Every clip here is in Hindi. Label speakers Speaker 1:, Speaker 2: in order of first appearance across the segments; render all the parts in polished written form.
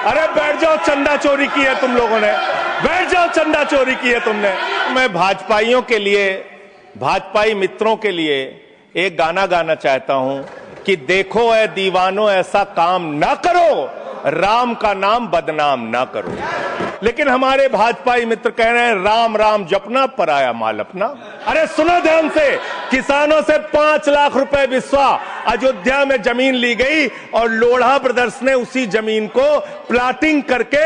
Speaker 1: अरे बैठ जाओ, चंदा चोरी की है तुम लोगों ने, बैठ जाओ, चंदा चोरी की है तुमने। मैं भाजपाइयों के लिए, भाजपाई मित्रों के लिए एक गाना गाना चाहता हूं कि देखो ऐ दीवानों ऐसा काम ना करो, राम का नाम बदनाम ना करो। लेकिन हमारे भाजपाई मित्र कह रहे हैं राम राम जपना पराया माल अपना। अरे सुनो ध्यान से, किसानों से 5 लाख रुपए बिस्वा अयोध्या में जमीन ली गई और लोढ़ा ब्रदर्स ने उसी जमीन को प्लाटिंग करके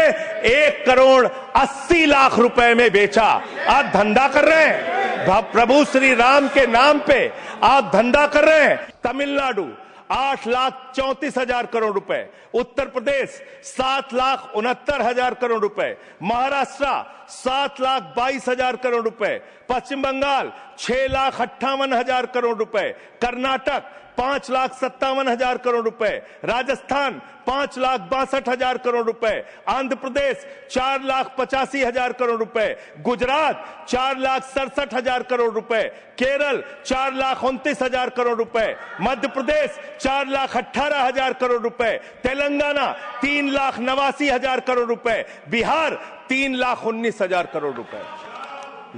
Speaker 1: 1 करोड़ 80 लाख रुपए में बेचा। आप धंधा कर रहे हैं, प्रभु श्री राम के नाम पे आप धंधा कर रहे हैं। तमिलनाडु 8,34,000 करोड़ रुपए, उत्तर प्रदेश 7,69,000 करोड़ रुपए, महाराष्ट्र 7,22,000 करोड़ रुपए, पश्चिम बंगाल 6,58,000 करोड़ रुपए, कर्नाटक 5,57,000 करोड़ रुपए, राजस्थान 5,62,000 करोड़ रुपए, आंध्र प्रदेश 4,85,000 करोड़ रुपए, गुजरात 4,67,000 करोड़ रुपए, केरल 4,29,000 करोड़ रुपए, मध्य प्रदेश 4,18,000 करोड़ रुपए, तेलंगाना 3,89,000 करोड़ रुपए, बिहार 3,19,000 करोड़ रुपए।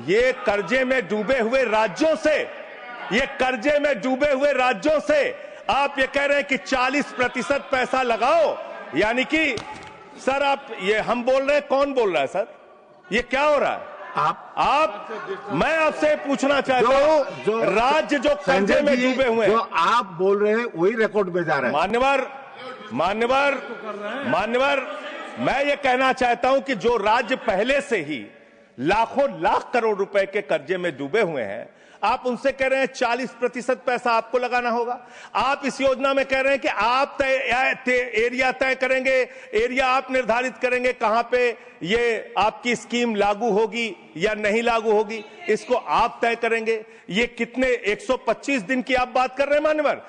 Speaker 1: ये कर्जे में डूबे हुए राज्यों से, ये कर्जे में डूबे हुए राज्यों से आप ये कह रहे हैं कि 40% पैसा लगाओ, यानी कि सर आप ये हम बोल रहे हैं, कौन बोल रहा है सर? ये क्या हो रहा है? आप मैं आपसे पूछना चाहता हूं, राज्य जो कर्जे में डूबे हुए हैं,
Speaker 2: जो आप बोल रहे हैं वही रिकॉर्ड में जा रहा है।
Speaker 1: मान्यवर, मैं ये कहना चाहता हूं कि जो राज्य पहले से ही लाखों लाख करोड़ रुपए के कर्जे में डूबे हुए हैं, आप उनसे कह रहे हैं 40% पैसा आपको लगाना होगा। आप इस योजना में कह रहे हैं कि आप एरिया तय करेंगे, एरिया आप निर्धारित करेंगे कहां पे ये आपकी स्कीम लागू होगी या नहीं लागू होगी, इसको आप तय करेंगे। ये कितने 125 दिन की आप बात कर रहे हैं मान्यवर?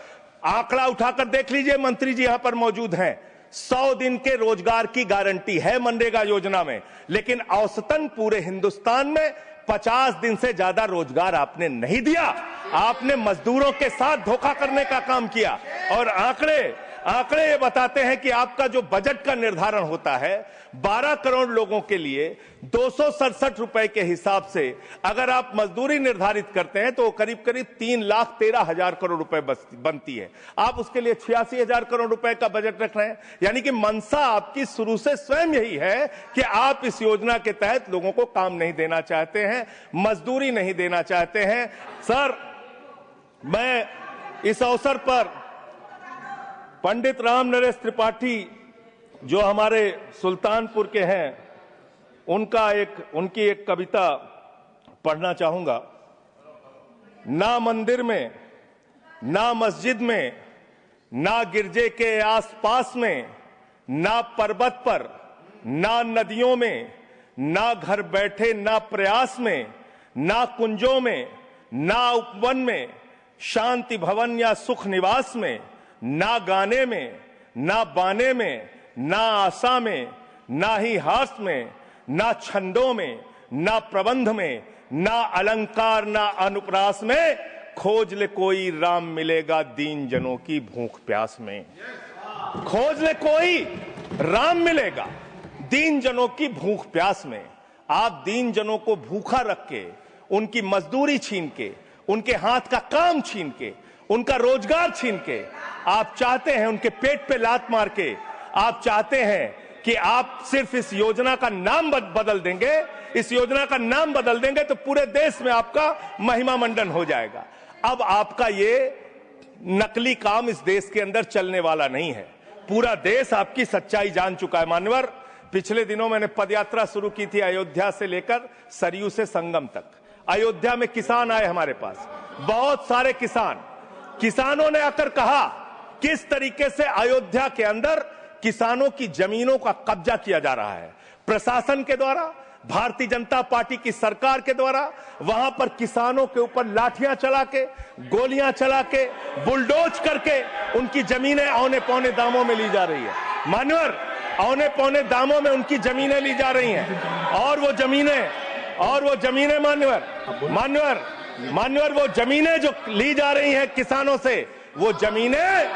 Speaker 1: आंकड़ा उठाकर देख लीजिए, मंत्री जी यहां पर मौजूद हैं। 100 दिन के रोजगार की गारंटी है मनरेगा योजना में, लेकिन औसतन पूरे हिंदुस्तान में 50 दिन से ज्यादा रोजगार आपने नहीं दिया। आपने मजदूरों के साथ धोखा करने का काम किया। और आंकड़े ये बताते हैं कि आपका जो बजट का निर्धारण होता है 12 करोड़ लोगों के लिए 267 रुपए के हिसाब से अगर आप मजदूरी निर्धारित करते हैं तो करीब करीब 3,13,000 करोड़ रुपए बनती है। आप उसके लिए 86,000 करोड़ रुपए का बजट रख रहे हैं। यानी कि मंशा आपकी शुरू से स्वयं यही है कि आप इस योजना के तहत लोगों को काम नहीं देना चाहते हैं, मजदूरी नहीं देना चाहते हैं। सर, मैं इस अवसर पर पंडित राम नरेश त्रिपाठी जो हमारे सुल्तानपुर के हैं, उनकी एक कविता पढ़ना चाहूंगा। ना मंदिर में, ना मस्जिद में, ना गिरजे के आसपास में, ना पर्वत पर, ना नदियों में, ना घर बैठे, ना प्रयास में, ना कुंजों में, ना उपवन में, शांति भवन या सुख निवास में, ना गाने में, ना बाने में, ना आशा में, ना ही हास में, ना छंदों में, ना प्रबंध में, ना अलंकार, ना अनुप्रास में, खोज ले कोई राम मिलेगा दीन जनों की भूख प्यास में। खोज ले कोई राम मिलेगा दीन जनों की भूख प्यास में। आप दीन जनों को भूखा रख के, उनकी मजदूरी छीन के, उनके हाथ का काम छीन के, उनका रोजगार छीन के, आप चाहते हैं उनके पेट पे लात मार के, आप चाहते हैं कि आप सिर्फ इस योजना का नाम बदल देंगे, इस योजना का नाम बदल देंगे तो पूरे देश में आपका महिमा मंडन हो जाएगा। अब आपका ये नकली काम इस देश के अंदर चलने वाला नहीं है। पूरा देश आपकी सच्चाई जान चुका है मान्यवर। पिछले दिनों मैंने पदयात्रा शुरू की थी अयोध्या से लेकर सरयू से संगम तक। अयोध्या में किसान आए हमारे पास, बहुत सारे किसानों ने आकर कहा किस तरीके से अयोध्या के अंदर किसानों की जमीनों का कब्जा किया जा रहा है प्रशासन के द्वारा, भारतीय जनता पार्टी की सरकार के द्वारा। वहां पर किसानों के ऊपर लाठियां चला के, गोलियां चला के, बुलडोज करके उनकी जमीनें औने पौने दामों में ली जा रही है मान्यवर। औने पौने दामों में उनकी जमीनें ली जा रही हैं। और वो जमीनें मान्यवर वो जमीनें जो ली जा रही हैं किसानों से, वो जमीनें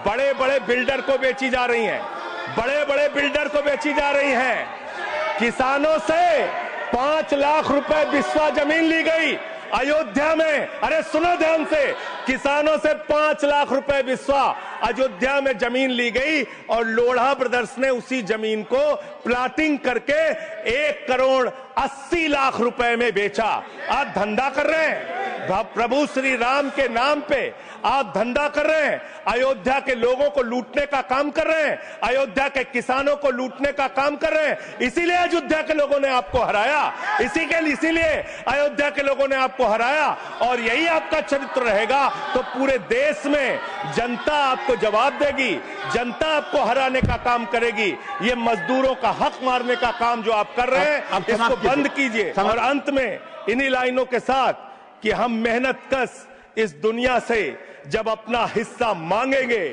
Speaker 1: बड़े बड़े बिल्डर को बेची जा रही हैं। बड़े बड़े बिल्डर को बेची जा रही हैं। किसानों से 5 लाख रुपए बिस्वा जमीन ली गई अयोध्या में। अरे सुनो ध्यान से, किसानों से 5 लाख रुपए बिस्वा अयोध्या में जमीन ली गई और लोढ़ा ब्रदर्स ने उसी जमीन को प्लाटिंग करके 1 करोड़ 80 लाख रुपए में बेचा। आप धंधा कर रहे हैं प्रभु श्री राम के नाम पे, आप धंधा कर रहे हैं, अयोध्या के लोगों को लूटने का काम कर रहे हैं, अयोध्या के किसानों को लूटने का काम कर रहे हैं। इसीलिए अयोध्या के लोगों ने आपको हराया, इसीलिए अयोध्या के लोगों ने आपको हराया। और यही आपका चरित्र रहेगा तो पूरे देश में जनता आपको जवाब देगी, जनता आपको हराने का काम करेगी। ये मजदूरों का हक मारने का काम जो आप कर रहे हैं, इसको बंद कीजिए। और अंत में इन्हीं लाइनों के साथ कि हम मेहनत कश इस दुनिया से जब अपना हिस्सा मांगेंगे,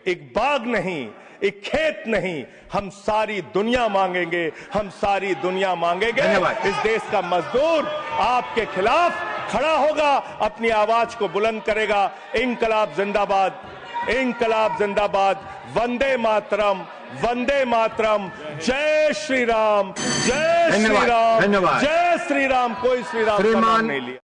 Speaker 1: एक बाग नहीं, एक खेत नहीं, हम सारी दुनिया मांगेंगे, हम सारी दुनिया मांगेंगे। इस देश का मजदूर आपके खिलाफ खड़ा होगा, अपनी आवाज को बुलंद करेगा। इंकलाब जिंदाबाद, इंकलाब जिंदाबाद, वंदे मातरम, वंदे मातरम, जय श्री राम, जय श्री राम, जय श्री राम। कोई श्री राम का नाम नहीं लिया।